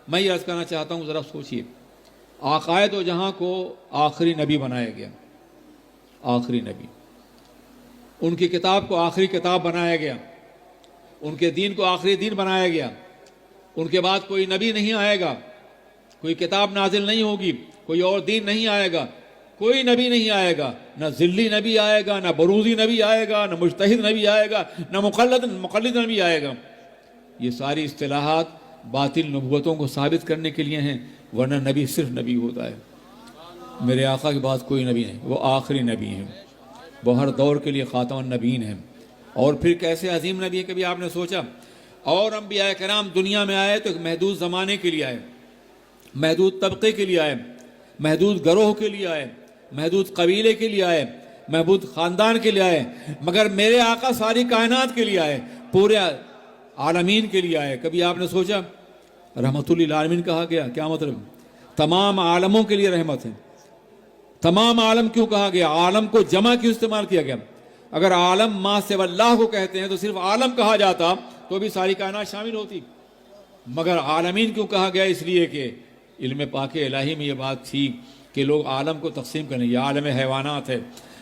میں یہ عرض کرنا چاہتا ہوں، ذرا سوچئے، آقائے دو جہاں کو آخری نبی بنایا گیا، آخری نبی، ان کی کتاب کو آخری کتاب بنایا گیا، ان کے دین کو آخری دین بنایا گیا، ان کے بعد کوئی نبی نہیں آئے گا، کوئی کتاب نازل نہیں ہوگی، کوئی اور دین نہیں آئے گا، کوئی نبی نہیں آئے گا، نہ ذلی نبی آئے گا، نہ بروزی نبی آئے گا، نہ مجتہد نبی آئے گا، نہ مقلد نبی آئے گا۔ یہ ساری اصطلاحات باطل نبوتوں کو ثابت کرنے کے لیے ہیں، ورنہ نبی صرف نبی ہوتا ہے۔ میرے آقا کے بعد کوئی نبی نہیں، وہ آخری نبی ہیں، وہ ہر دور کے لیے خاتم النبیین ہیں۔ اور پھر کیسے عظیم نبی ہے، کبھی آپ نے سوچا؟ اور انبیاء کرام دنیا میں آئے تو ایک محدود زمانے کے لیے آئے، محدود طبقے کے لیے آئے، محدود گروہ کے لیے آئے، محدود قبیلے کے لیے آئے، محدود خاندان کے لیے آئے، مگر میرے آقا ساری کائنات کے لیے آئے، پورے عالمین کے لیے آئے۔ کبھی آپ نے سوچا؟ رحمت للعالمین کہا گیا، کیا مطلب؟ تمام عالموں کے لیے رحمت ہے۔ تمام عالم کیوں کہا گیا؟ عالم کو جمع کیوں استعمال کیا گیا؟ اگر عالم ما سوی اللہ کو کہتے ہیں تو صرف عالم کہا جاتا تو بھی ساری کائنات شامل ہوتی، مگر عالمین کیوں کہا گیا؟ اس لیے کہ علم پاک الہی میں یہ بات تھی کہ لوگ عالم کو تقسیم کریں، یہ عالم حیوانات ہے،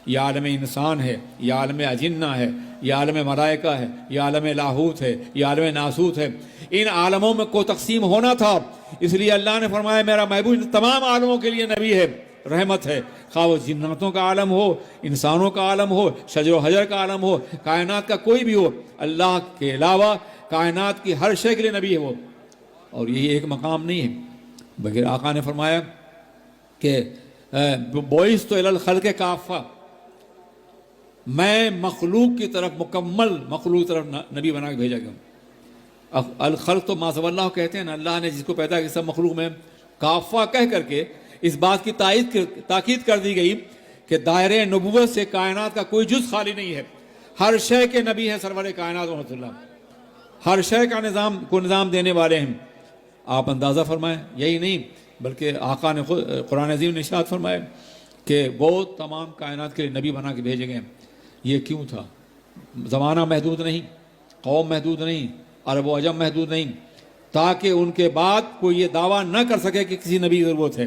یہ عالم انسان ہے، یہ عالم اجنہ ہے، یہ عالم ملائکہ ہے، یہ عالم لاہوت ہے، یہ عالم ناسوت ہے۔ ان عالموں میں کو تقسیم ہونا تھا، اس لیے اللہ نے فرمایا میرا محبوب تمام عالموں کے لیے نبی ہے، رحمت ہے، خواہ وہ جناتوں کا عالم ہو، انسانوں کا عالم ہو، شجر و حجر کا عالم ہو، کائنات کا کوئی بھی ہو، اللہ کے علاوہ کائنات کی ہر شے کے لیے نبی ہے وہ۔ اور یہی ایک مقام نہیں ہے، بلکہ آقا نے فرمایا کہ بعثت الی الخلق کافہ، میں مخلوق کی طرف، مکمل مخلوق کی طرف نبی بنا کے بھیجا گیا۔ الخلق تو ما سوی اللہ کہتے ہیں نا، اللہ نے جس کو پیدا کیا سب مخلوق میں، کافہ کہہ کر کے اس بات کی تاکید کر دی گئی کہ دائرہ نبوت سے کائنات کا کوئی جز خالی نہیں ہے، ہر شے کے نبی ہیں سرور کائنات رحمۃ اللہ، ہر شے کا نظام دینے والے ہیں۔ آپ اندازہ فرمائیں، یہی نہیں بلکہ آقا نے خود قرآن عظیم نے ارشاد فرمایا کہ وہ تمام کائنات کے لیے نبی بنا کے بھیجے گئے۔ یہ کیوں تھا؟ زمانہ محدود نہیں، قوم محدود نہیں، عرب و عجم محدود نہیں، تاکہ ان کے بعد کوئی یہ دعویٰ نہ کر سکے کہ کسی نبی کی ضرورت ہے۔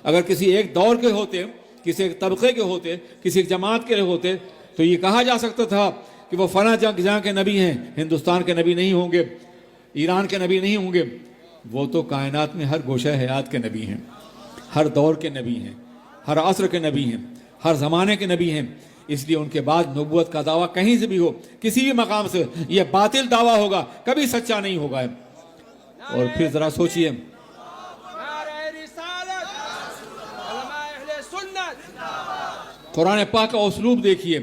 اگر کسی ایک دور کے ہوتے، کسی ایک طبقے کے ہوتے، کسی ایک جماعت کے ہوتے تو یہ کہا جا سکتا تھا کہ وہ فلاں جہاں کے نبی ہیں، ہندوستان کے نبی نہیں ہوں گے، ایران کے نبی نہیں ہوں گے۔ وہ تو کائنات میں ہر گوشہ حیات کے نبی ہیں، ہر دور کے نبی ہیں، ہر عصر کے نبی ہیں، ہر زمانے کے نبی ہیں۔ اس لیے ان کے بعد نبوت کا دعویٰ کہیں سے بھی ہو، کسی بھی مقام سے، یہ باطل دعویٰ ہوگا، کبھی سچا نہیں ہوگا۔ اور پھر ذرا سوچئے، قرآن پاک کا اسلوب دیکھیے،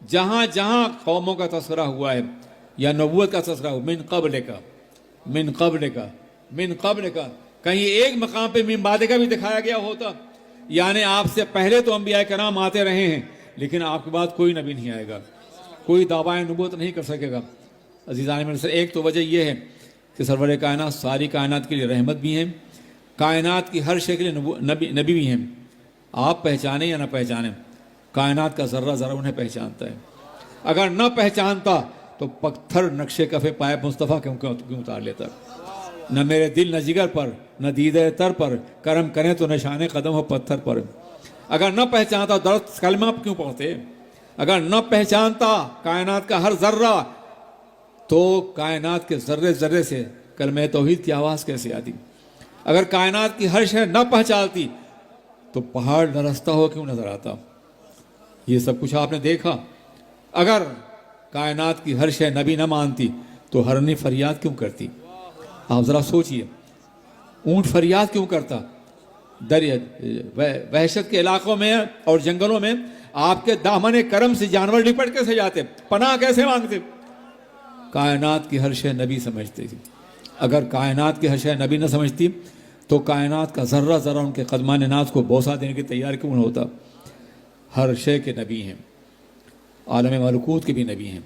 جہاں جہاں قوموں کا تذکرہ ہوا ہے یا نبوت کا تذکرہ ہوا، من قبل کا، من قبل کا، من قبل کا، کہیں ایک مقام پہ من بعد کا بھی دکھایا گیا ہوتا، یعنی آپ سے پہلے تو انبیاء کرام آتے رہے ہیں، لیکن آپ کے بعد کوئی نبی نہیں آئے گا، کوئی دعویٰ نبوت نہیں کر سکے گا۔ عزیزان میں سے ایک تو وجہ یہ ہے کہ سرور کائنات ساری کائنات کے لیے رحمت بھی ہیں، کائنات کی ہر شے کے لیے نبی بھی ہیں۔ آپ پہچانیں یا نہ پہچانیں، کائنات کا ذرہ ذرہ انہیں پہچانتا ہے۔ اگر نہ پہچانتا تو پتھر نقشے کف پائے مصطفیٰ کیوں اتار لیتا؟ نہ میرے دل نہ جگر پر، نہ دیدہ تر پر، کرم کریں تو نشان قدم ہو پتھر پر۔ اگر نہ پہچانتا درست کلمہ کیوں پڑھتے؟ اگر نہ پہچانتا کائنات کا ہر ذرہ تو کائنات کے ذرے ذرے سے کلمہ توحید کی آواز کیسے آتی؟ اگر کائنات کی ہر شے نہ پہچانتی تو پہاڑ لرزتا ہو کیوں نظر آتا؟ یہ سب کچھ آپ نے دیکھا۔ اگر کائنات کی ہر شے نبی نہ مانتی تو ہرنی فریاد کیوں کرتی؟ آپ ذرا سوچئے، اونٹ فریاد کیوں کرتا؟ وحشت کے علاقوں میں اور جنگلوں میں آپ کے دامن کرم سے جانور لپٹ کیسے جاتے، پناہ کیسے مانگتے؟ کائنات کی ہر شے نبی سمجھتے تھی۔ اگر کائنات کی ہر شے نبی نہ سمجھتی تو کائنات کا ذرہ ذرہ ان کے قدمان ناز کو بوسہ دینے کی تیار کیوں نہ ہوتا؟ ہر شے کے نبی ہیں، عالم ملکوت کے بھی نبی ہیں،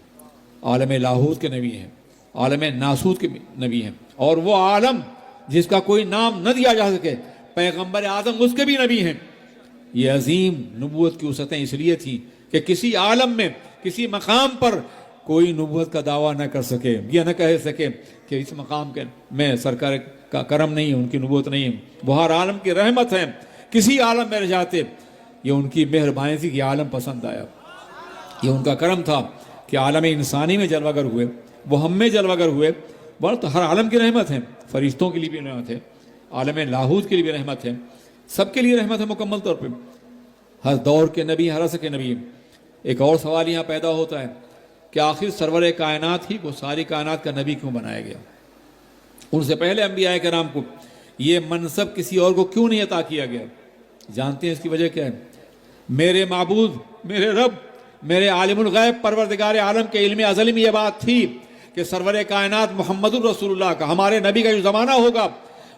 عالم لاہوت کے نبی ہیں، عالم ناسوت کے بھی نبی ہیں، اور وہ عالم جس کا کوئی نام نہ دیا جا سکے، پیغمبر اعظم اس کے بھی نبی ہیں۔ یہ عظیم نبوت کی وسعتیں اس لیے تھیں کہ کسی عالم میں، کسی مقام پر کوئی نبوت کا دعویٰ نہ کر سکے، یہ نہ کہہ سکے کہ اس مقام کے میں سرکار کا کرم نہیں ہے، ان کی نبوت نہیں ہے، وہ ہر عالم کی رحمت ہے، کسی عالم میں رہ جاتے، یہ ان کی مہربانی تھی کہ عالم پسند آیا، یہ ان کا کرم تھا کہ عالم انسانی میں جلوہ گر ہوئے، وہ ہم میں جلوہ گر ہوئے، وہ تو ہر عالم کی رحمت ہے، فرشتوں کے لیے بھی رحمت ہے، عالم لاہوت کے لیے بھی رحمت ہے، سب کے لیے رحمت ہے مکمل طور پہ، ہر دور کے نبی، ہر عصر کے نبی۔ ایک اور سوال یہاں پیدا ہوتا ہے کہ آخر سرور کائنات ہی کو ساری کائنات کا نبی کیوں بنایا گیا؟ ان سے پہلے انبیاء کرام کو یہ منصب کسی اور کو کیوں نہیں عطا کیا گیا؟ جانتے ہیں اس کی وجہ کیا ہے؟ میرے معبود، میرے رب، میرے عالم الغیب پروردگار عالم کے علم ازلی میں یہ بات تھی کہ سرور کائنات محمد الرسول اللہ کا، ہمارے نبی کا جو زمانہ ہوگا،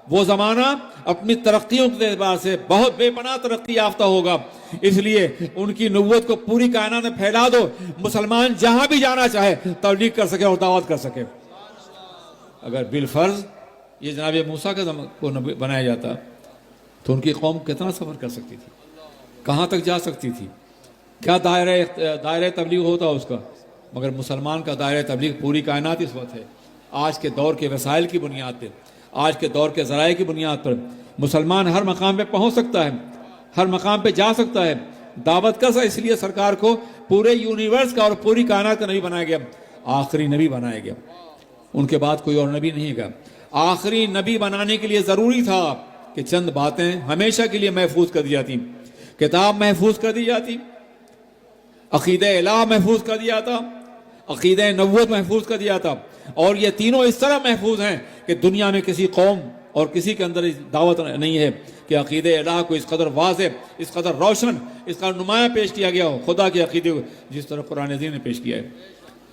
وہ زمانہ اپنی ترقیوں کے اعتبار سے بہت بے پناہ ترقی یافتہ ہوگا، اس لیے ان کی نبوت کو پوری کائنات میں پھیلا دو، مسلمان جہاں بھی جانا چاہے تبلیغ کر سکے اور دعوت کر سکے۔ اگر بالفرض یہ جناب موسیٰ کو نبی بنایا جاتا تو ان کی قوم کتنا سفر کر سکتی تھی، کہاں تک جا سکتی تھی، کیا دائرہ تبلیغ ہوتا اس کا؟ مگر مسلمان کا دائرہ تبلیغ پوری کائنات اس وقت ہے۔ آج کے دور کے وسائل کی بنیاد پہ، آج کے دور کے ذرائع کی بنیاد پر مسلمان ہر مقام پہ پہنچ سکتا ہے، ہر مقام پہ جا سکتا ہے، دعوت کر سکتا ہے۔ اس لیے سرکار کو پورے یونیورس کا اور پوری کائنات کا نبی بنایا گیا، آخری نبی بنایا گیا، ان کے بعد کوئی اور نبی نہیں گا۔ آخری نبی بنانے کے لیے ضروری تھا کہ چند باتیں ہمیشہ کے لیے محفوظ کر دی جاتی، کتاب محفوظ کر دی جاتی، عقیدہ الہ محفوظ کر دیا تھا، عقیدہ نبوت محفوظ کر دیا تھا، اور یہ تینوں اس طرح محفوظ ہیں کہ دنیا میں کسی قوم اور کسی کے اندر دعوت نہیں ہے کہ عقیدہ الہ کو اس قدر واضح، اس قدر روشن، اس قدر نمایاں پیش کیا گیا ہو، خدا کے عقیدے کو جس طرح قرآن عظیم نے پیش کیا ہے،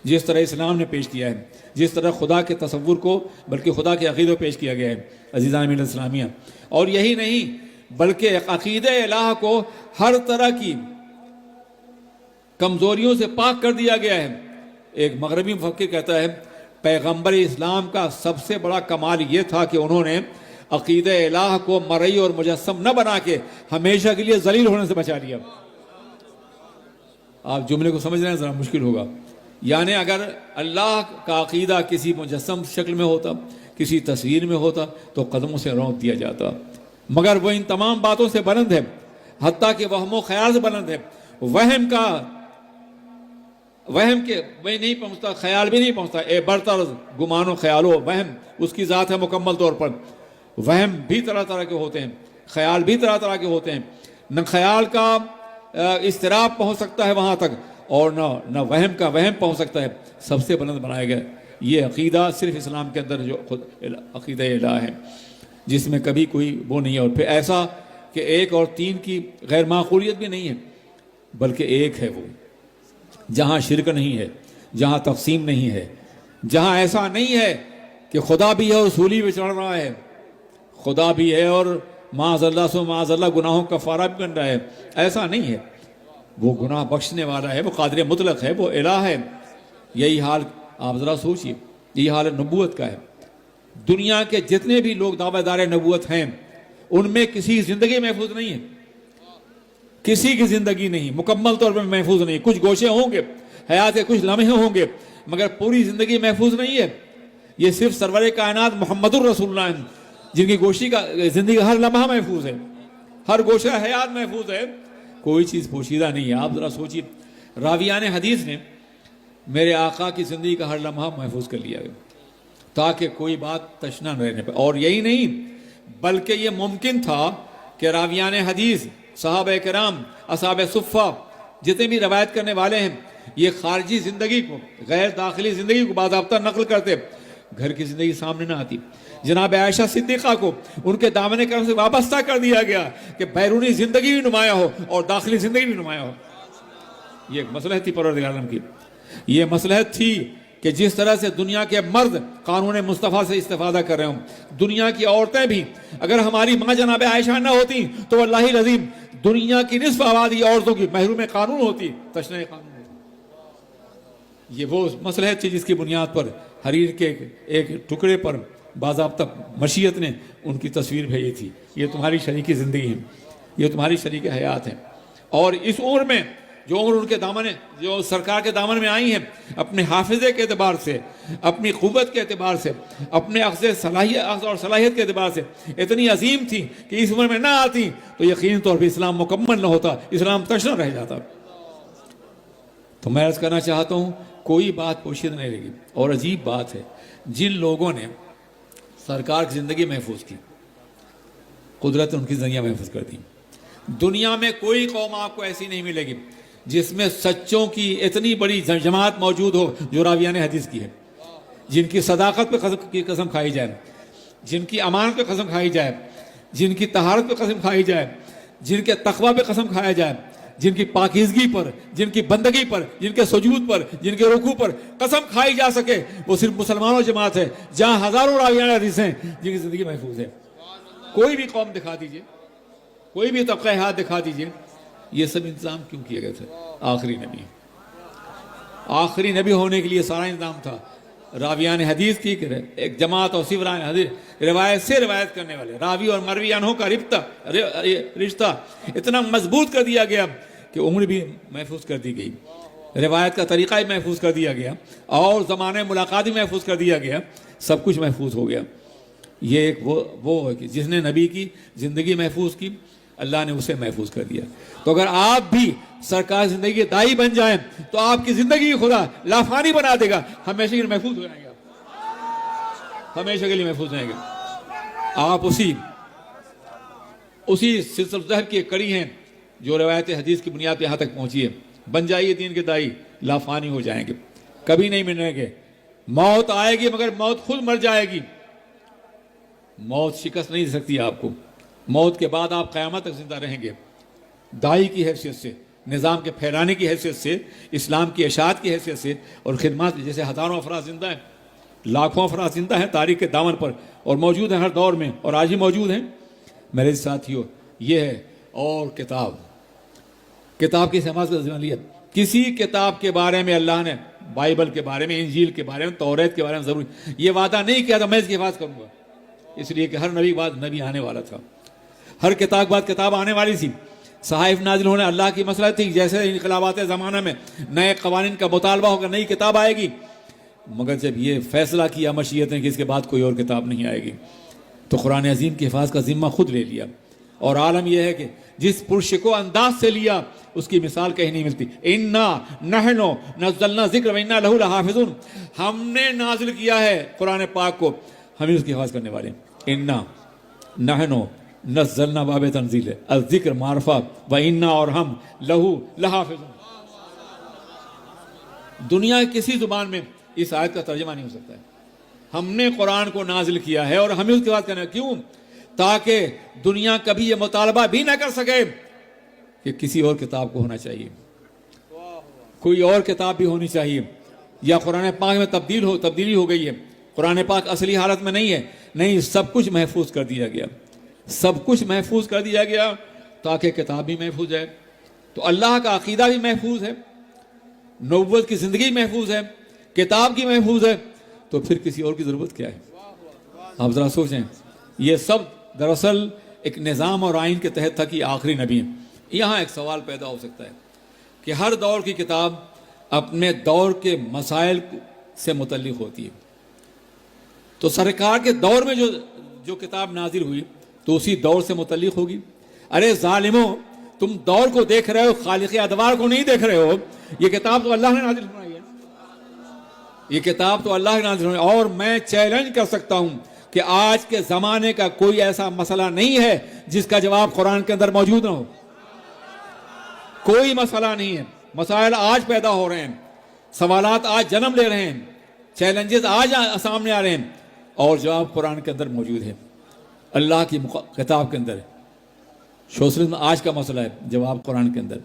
جس طرح اسلام نے پیش کیا ہے، جس طرح خدا کے تصور کو بلکہ خدا کے عقیدے کو پیش کیا گیا ہے عزیزان ملت اسلامیہ۔ اور یہی نہیں بلکہ عقیدہ الہ کو ہر طرح کی کمزوریوں سے پاک کر دیا گیا ہے۔ ایک مغربی مفکر کہتا ہے پیغمبر اسلام کا سب سے بڑا کمال یہ تھا کہ انہوں نے عقیدہ الہ کو مرئی اور مجسم نہ بنا کے ہمیشہ کے لیے ذلیل ہونے سے بچا لیا۔ آپ جملے کو سمجھ رہے ہیں، ذرا مشکل ہوگا۔ یعنی اگر اللہ کا عقیدہ کسی مجسم شکل میں ہوتا، کسی تصویر میں ہوتا تو قدموں سے رونق دیا جاتا، مگر وہ ان تمام باتوں سے بلند ہے، حتیٰ کہ وہم و خیال سے بلند ہے۔ وہم کے وہی نہیں پہنچتا، خیال بھی نہیں پہنچتا، اے برتر گمان و خیال و وہم اس کی ذات ہے مکمل طور پر۔ وہم بھی طرح طرح کے ہوتے ہیں، خیال بھی طرح طرح کے ہوتے ہیں، نہ خیال کا اضطراب پہنچ سکتا ہے وہاں تک، اور نہ وہم کا وہم پہنچ سکتا ہے۔ سب سے بلند بنایا گیا یہ عقیدہ صرف اسلام کے اندر جو خود عقیدہ الہ ہے، جس میں کبھی کوئی وہ نہیں ہے، اور پھر ایسا کہ ایک اور تین کی غیر معقولیت بھی نہیں ہے، بلکہ ایک ہے وہ، جہاں شرک نہیں ہے، جہاں تقسیم نہیں ہے، جہاں ایسا نہیں ہے کہ خدا بھی ہے اور سولی پہ چڑھ رہا ہے، خدا بھی ہے اور معاذ اللہ گناہوں کا کفارہ بھی بن رہا ہے، ایسا نہیں ہے۔ وہ گناہ بخشنے والا ہے، وہ قادر مطلق ہے، وہ الہ ہے۔ یہی حال آپ ذرا سوچئے، یہی حال نبوت کا ہے۔ دنیا کے جتنے بھی لوگ دعویٰ دار نبوت ہیں ان میں کسی زندگی محفوظ نہیں ہے، کسی کی زندگی نہیں مکمل طور پر محفوظ نہیں، کچھ گوشے ہوں گے، حیات کے کچھ لمحے ہوں گے، مگر پوری زندگی محفوظ نہیں ہے۔ یہ صرف سرور کائنات محمد الرسول اللہ ہیں جن کی گوشی کا زندگی ہر لمحہ محفوظ ہے، ہر گوشہ حیات محفوظ ہے، کوئی چیز پوشیدہ نہیں ہے۔ آپ ذرا سوچیے، راویان حدیث نے میرے آقا کی زندگی کا ہر لمحہ محفوظ کر لیا گیا تاکہ کوئی بات تشنا نہ رہنے پائے۔ اور یہی نہیں بلکہ یہ ممکن تھا کہ راویان حدیث، صحابہ کرام، اصحاب صفہ، جتنے بھی روایت کرنے والے ہیں، یہ خارجی زندگی کو، غیر داخلی زندگی کو باضابطہ نقل کرتے، گھر کی زندگی سامنے نہ آتی۔ جناب عائشہ صدیقہ کو ان کے دامن کرم سے وابستہ کر دیا گیا کہ بیرونی زندگی بھی نمایاں ہو اور داخلی زندگی بھی نمایاں ہو۔ یہ ایک مصلحت تھی پروردگار عالم کی، یہ مصلحت تھی کہ جس طرح سے دنیا کے مرد قانون مصطفیٰ سے استفادہ کر رہے ہوں، دنیا کی عورتیں بھی، اگر ہماری ماں جناب عائشہ نہ ہوتی تو واللہ العظیم دنیا کی نصف آبادی عورتوں کی محروم قانون ہوتی، تشنہ قانون ہوتی۔ یہ وہ مصلحت تھی جس کی بنیاد پر حریر کے ایک ٹکڑے پر باضابطہ مشیت نے ان کی تصویر بھیجی تھی، یہ تمہاری شریک زندگی ہے، یہ تمہاری شریک حیات ہے۔ اور اس عمر میں جو عمر ان کے دامن جو سرکار کے دامن میں آئی ہیں، اپنے حافظے کے اعتبار سے، اپنی قوت کے اعتبار سے، اپنے عقل اور صلاحیت کے اعتبار سے اتنی عظیم تھی کہ اس عمر میں نہ آتی تو یقینی طور پہ اسلام مکمل نہ ہوتا، اسلام تشنہ رہ جاتا۔ تو میں عرض کرنا چاہتا ہوں، کوئی بات پوشیدہ نہیں رہے گی۔ اور عجیب بات ہے، جن لوگوں نے سرکار کی زندگی محفوظ کی، قدرت نے ان کی زندگیاں محفوظ کر دی۔ دنیا میں کوئی قوم آپ کو ایسی نہیں ملے گی جس میں سچوں کی اتنی بڑی جماعت موجود ہو جو راویان حدیث کی ہے، جن کی صداقت پہ قسم کھائی جائے، جن کی امانت پہ قسم کھائی جائے، جن کی طہارت پہ قسم کھائی جائے، جن کے تقوی پہ قسم کھایا جائے، جن کی پاکیزگی پر، جن کی بندگی پر، جن کے سجود پر، جن کے رکوع پر قسم کھائی جا سکے، وہ صرف مسلمانوں جماعت ہے جہاں ہزاروں راویان حدیث ہیں جن کی زندگی محفوظ ہے۔ کوئی بھی قوم دکھا دیجئے، کوئی بھی طبقہ ہاتھ دکھا دیجئے، یہ سب انتظام کیوں کیے گئے تھے؟ آخری نبی ہونے کے لیے سارا انتظام تھا۔ راویان حدیث کی ایک جماعت اور صرف راویان حدیث، روایت سے روایت کرنے والے، راوی اور مروی عنہ کا رشتہ اتنا مضبوط کر دیا گیا کہ عمر بھی محفوظ کر دی گئی، روایت کا طریقہ بھی محفوظ کر دیا گیا، اور زمانے ملاقات بھی محفوظ کر دیا گیا، سب کچھ محفوظ ہو گیا۔ یہ ایک وہ ہے کہ جس نے نبی کی زندگی محفوظ کی، اللہ نے اسے محفوظ کر دیا۔ تو اگر آپ بھی سرکار زندگی کے دائی بن جائیں تو آپ کی زندگی خدا لافانی بنا دے گا، ہمیشہ کے لیے محفوظ ہو جائیں گے، ہمیشہ کے لیے محفوظ ہو جائیں گے۔ آپ اسی سلسلہ ذہب کی ایک کڑی ہیں جو روایت حدیث کی بنیاد پہ یہاں تک پہنچی ہے۔ بن جائیے دین کے دائی، لافانی ہو جائیں گے، کبھی نہیں ملیں گے۔ موت آئے گی مگر موت خود مر جائے گی، موت شکست نہیں دے سکتی آپ کو۔ موت کے بعد آپ قیامت تک زندہ رہیں گے، دائی کی حیثیت سے، نظام کے پھیلانے کی حیثیت سے، اسلام کی اشاعت کی حیثیت سے، اور خدمات جیسے ہزاروں افراد زندہ ہیں، لاکھوں افراد زندہ ہیں تاریخ کے دامن پر اور موجود ہیں ہر دور میں، اور آج ہی موجود ہیں۔ میرے ساتھیوں، یہ ہے اور کتاب کی سماعت کا ذمہ لیا۔ کسی کتاب کے بارے میں اللہ نے، بائبل کے بارے میں، انجیل کے بارے میں، توریت کے بارے میں ضروری یہ وعدہ نہیں کیا تھا میں اس کی حفاظت کروں گا، اس لیے کہ ہر نبی کے بعد نبی آنے والا تھا، ہر کتاب بعد کتاب آنے والی تھی، صحائف نازل ہونے اللہ کی مسئلہ تھی۔ جیسے انقلابات زمانہ میں نئے قوانین کا مطالبہ ہوگا، نئی کتاب آئے گی، مگر جب یہ فیصلہ کیا مشیت نے کہ اس کے بعد کوئی اور کتاب نہیں آئے گی، تو قرآن عظیم کی حفاظت کا ذمہ خود لے لیا۔ اور عالم یہ ہے کہ جس پرشکو انداز سے لیا اس کی مثال کہیں نہیں ملتی۔ اِنَّا نَحْنُ نَزَّلْنَا ذِكْرَ وَإِنَّا لَهُ لَحَافِظُونَ، ہم نے نازل کیا ہے قرآن پاک کو، ہم ہی اس کی حفاظت کرنے والے ہیں۔ اِنَّا نَحْنُ نزلنا باب تنزیل ہے، الذکر معرفہ، وَإِنَّا اور ہم لہو لحافظ۔ دنیا کی کسی زبان میں اس آیت کا ترجمہ نہیں ہو سکتا ہے۔ ہم نے قرآن کو نازل کیا ہے اور ہمیں اس کی بات کرنا ہے۔ کیوں؟ تاکہ دنیا کبھی یہ مطالبہ بھی نہ کر سکے کہ کسی اور کتاب کو ہونا چاہیے، کوئی اور کتاب بھی ہونی چاہیے، یا قرآن پاک میں تبدیلی ہو گئی ہے، قرآن پاک اصلی حالت میں نہیں ہے۔ نہیں، سب کچھ محفوظ کر دیا گیا، سب کچھ محفوظ کر دیا گیا تاکہ کتاب بھی محفوظ ہے، تو اللہ کا عقیدہ بھی محفوظ ہے، نبوت کی زندگی محفوظ ہے، کتاب کی محفوظ ہے، تو پھر کسی اور کی ضرورت کیا ہے؟ آپ ذرا سوچیں۔ یہ سب دراصل ایک نظام اور آئین کے تحت تھا کہ آخری نبی ہیں۔ یہاں ایک سوال پیدا ہو سکتا ہے کہ ہر دور کی کتاب اپنے دور کے مسائل سے متعلق ہوتی ہے، تو سرکار کے دور میں جو کتاب نازل ہوئی تو اسی دور سے متعلق ہوگی۔ ارے ظالموں، تم دور کو دیکھ رہے ہو، خالق ادوار کو نہیں دیکھ رہے ہو۔ یہ کتاب تو اللہ نے نازل فرمائی ہے، یہ کتاب تو اللہ نے نازل فرمائی ہے۔ اور میں چیلنج کر سکتا ہوں کہ آج کے زمانے کا کوئی ایسا مسئلہ نہیں ہے جس کا جواب قرآن کے اندر موجود نہ ہو۔ کوئی مسئلہ نہیں ہے، مسائل آج پیدا ہو رہے ہیں، سوالات آج جنم لے رہے ہیں، چیلنجز آج سامنے آ رہے ہیں، اور جواب قرآن کے اندر موجود ہے، اللہ کی کتاب کے اندر ہے۔ سوشلزم آج کا مسئلہ ہے، جواب قرآن کے اندر۔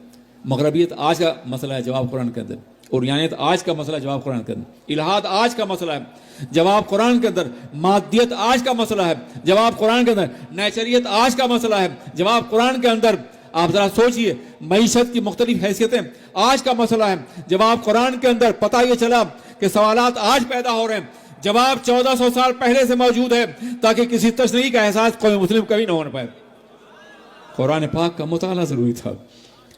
مغربیت آج کا مسئلہ ہے، جواب قرآن کے اندر۔ اوریانیت آج کا مسئلہ ہے، جواب قرآن کے اندر۔ الہاد آج کا مسئلہ ہے، جواب قرآن کے اندر۔ مادیت آج کا مسئلہ ہے، جواب قرآن کے اندر۔ نیچریت آج کا مسئلہ ہے، جواب قرآن کے اندر۔ آپ ذرا سوچئے، معیشت کی مختلف حیثیتیں آج کا مسئلہ ہے، جواب قرآن کے اندر۔ پتہ یہ چلا کہ سوالات آج پیدا ہو رہے ہیں، جواب 1400 سال پہلے سے موجود ہے، تاکہ کسی تشریح کا احساس قوم مسلم کبھی نہ ہونے پائے۔ قرآن پاک کا مطالعہ ضروری تھا،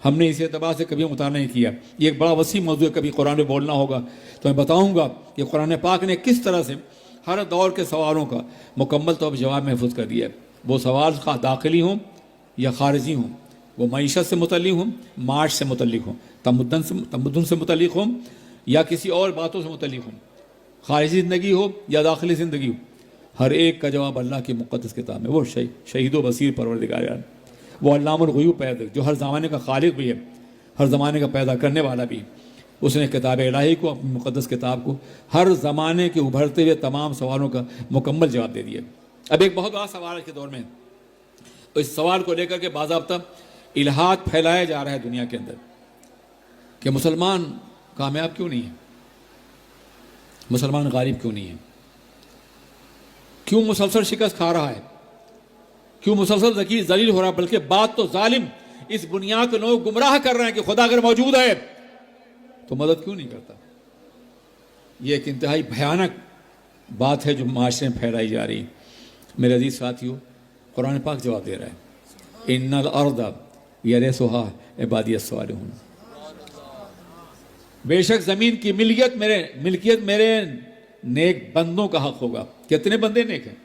ہم نے اسی اعتبار سے کبھی مطالعہ نہیں کیا. یہ ایک بڑا وسیع موضوع ہے, کبھی قرآن میں بولنا ہوگا تو میں بتاؤں گا کہ قرآن پاک نے کس طرح سے ہر دور کے سوالوں کا مکمل طور پر جواب محفوظ کر دیا ہے. وہ سوال خواہ داخلی ہوں یا خارجی ہوں, وہ معیشت سے متعلق ہوں, معاش سے متعلق ہوں, تمدن سے متعلق ہوں یا کسی اور باتوں سے متعلق ہوں, خارجی زندگی ہو یا داخلی زندگی ہو, ہر ایک کا جواب اللہ کی مقدس کتاب میں. وہ شہید و بصیر پروردگار ہے, وہ علام الغیوب پیدا, جو ہر زمانے کا خالق بھی ہے, ہر زمانے کا پیدا کرنے والا بھی. اس نے کتاب الہی کو, اپنی مقدس کتاب کو, ہر زمانے کے ابھرتے ہوئے تمام سوالوں کا مکمل جواب دے دیا. اب ایک بہت بڑا سوال آج کے دور میں, اس سوال کو لے کر کے باضابطہ الہات پھیلایا جا رہا ہے دنیا کے اندر کہ مسلمان کامیاب کیوں نہیں ہے, مسلمان غالب کیوں نہیں ہے, کیوں مسلسل شکست کھا رہا ہے, کیوں مسلسل ذلیل ہو رہا ہے. بلکہ بات تو ظالم اس بنیاد پہ لوگ گمراہ کر رہے ہیں کہ خدا اگر موجود ہے تو مدد کیوں نہیں کرتا. یہ ایک انتہائی بھیانک بات ہے جو معاشرے میں پھیلائی جا رہی ہے. میرے عزیز ساتھیو, قرآن پاک جواب دے رہا ہے, ان الارض یرثها عبادی الصالحون. بے شک زمین کی ملکیت میرے نیک بندوں کا حق ہوگا. کتنے بندے نیک ہیں؟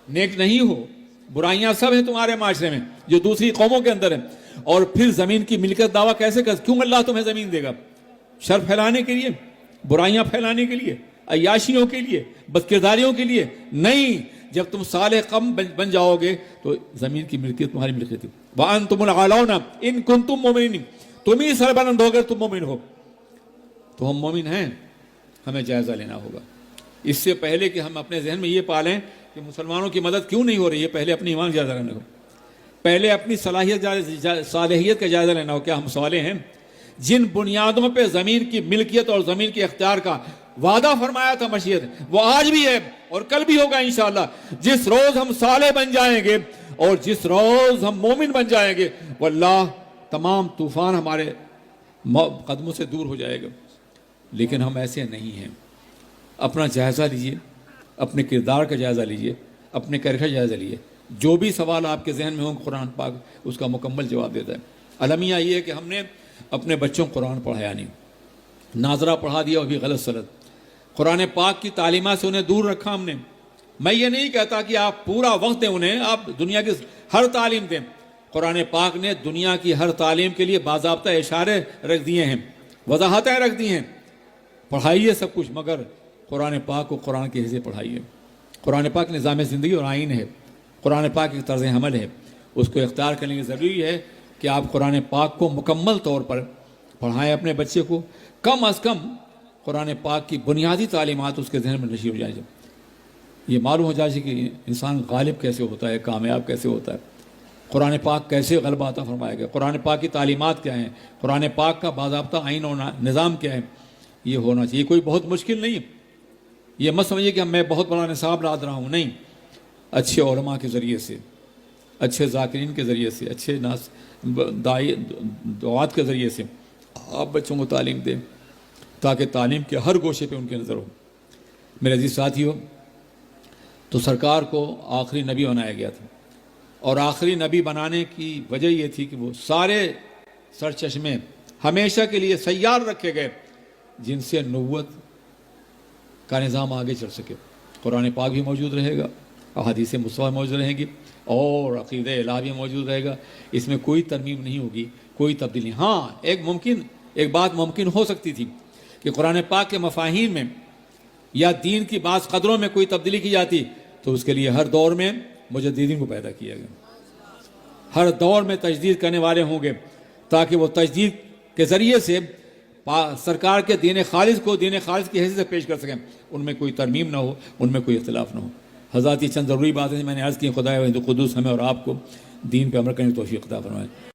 نیک نہیں ہو, برائیاں سب ہیں تمہارے معاشرے میں جو دوسری قوموں کے اندر ہیں, اور پھر زمین کی ملکیت دعویٰ کیسے کر, کیوں اللہ تمہیں زمین دے گا؟ شر پھیلانے کے لیے, برائیاں پھیلانے کے لیے, عیاشیوں کے لیے, بدکرداریوں کے لیے نہیں. جب تم صالح قوم بن جاؤ گے تو زمین کی ملکیت تمہاری ملکیت ہے. وَأَنْتُمُ الْأَعْلَوْنَ إِن كُنتُم مُؤْمِنِينَ, تم ہی سربلند ہو اگر تم مومن ہو. تو ہم مومن ہیں, ہمیں جائزہ لینا ہوگا. اس سے پہلے کہ ہم اپنے ذہن میں یہ پالیں کہ مسلمانوں کی مدد کیوں نہیں ہو رہی ہے, پہلے اپنی ایمان جائزہ لینا ہو, پہلے اپنی صلاحیت کا جائزہ لینا ہو. کیا ہم صالح ہیں؟ جن بنیادوں پہ زمین کی ملکیت اور زمین کے اختیار کا وعدہ فرمایا تھا مشیت, وہ آج بھی ہے اور کل بھی ہوگا انشاءاللہ. جس روز ہم صالح بن جائیں گے اور جس روز ہم مومن بن جائیں گے, واللہ تمام طوفان ہمارے قدموں سے دور ہو جائے گا. لیکن ہم ایسے نہیں ہیں. اپنا جائزہ لیجئے, اپنے کردار کا جائزہ لیجئے, اپنے کیریکٹر کا جائزہ لیجئے. جو بھی سوال آپ کے ذہن میں ہوں قرآن پاک اس کا مکمل جواب دیتا ہے. المیہ یہ ہے کہ ہم نے اپنے بچوں کو قرآن پڑھایا نہیں, ناظرہ پڑھا دیا, وہ بھی غلط سلط. قرآن پاک کی تعلیمات سے انہیں دور رکھا ہم نے. میں یہ نہیں کہتا کہ آپ پورا وقت دیں انہیں, آپ دنیا کی ہر تعلیم دیں. قرآن پاک نے دنیا کی ہر تعلیم کے لیے باضابطہ اشارے رکھ دیے ہیں, وضاحتیں رکھ دی ہیں. پڑھائیے سب کچھ, مگر قرآن پاک کو قرآن کے حصے پڑھائیے. قرآن پاک نظام زندگی اور آئین ہے, قرآن پاک ایک طرز عمل ہے. اس کو اختیار کرنے کی ضروری ہے کہ آپ قرآن پاک کو مکمل طور پر پڑھائیں اپنے بچے کو. کم از کم قرآن پاک کی بنیادی تعلیمات اس کے ذہن میں نشر ہو جائے, یہ معلوم ہو جائے کہ انسان غالب کیسے ہوتا ہے, کامیاب کیسے ہوتا ہے, قرآن پاک کیسے غلبہ عطا فرمایا گیا, قرآن پاک کی تعلیمات کیا ہیں, قرآن پاک کا باضابطہ آئین اور نظام کیا ہے. یہ ہونا چاہیے. کوئی بہت مشکل نہیں ہے. یہ مت سمجھیے کہ میں بہت بڑا نصاب لاد رہا ہوں, نہیں. اچھے علماء کے ذریعے سے, اچھے ذاکرین کے ذریعے سے, اچھے دعات کے ذریعے سے آپ بچوں کو تعلیم دیں تاکہ تعلیم کے ہر گوشے پہ ان کی نظر ہو. میرے عزیز ساتھیو, تو سرکار کو آخری نبی بنایا گیا تھا, اور آخری نبی بنانے کی وجہ یہ تھی کہ وہ سارے سرچشمے ہمیشہ کے لیے سیار رکھے گئے جن سے نبوت کا نظام آگے چل سکے. قرآن پاک بھی موجود رہے گا, احادیث مصطفیٰ موجود رہیں گی, اور عقیدہ الہ بھی موجود رہے گا. اس میں کوئی ترمیم نہیں ہوگی, کوئی تبدیلی. ہاں, ایک بات ممکن ہو سکتی تھی کہ قرآن پاک کے مفاہیم میں یا دین کی بعض قدروں میں کوئی تبدیلی کی جاتی, تو اس کے لیے ہر دور میں مجددین کو پیدا کیا گیا. ہر دور میں تجدید کرنے والے ہوں گے تاکہ وہ تجدید کے ذریعے سے سرکار کے دین خالص کو دین خالص کی حیثیت سے پیش کر سکیں. ان میں کوئی ترمیم نہ ہو, ان میں کوئی اختلاف نہ ہو. حضرات, یہ چند ضروری باتیں میں نے عرض کی. خدا قدوس ہمیں اور آپ کو دین پہ عمل کرنے کی توفیق عطا فرمائے.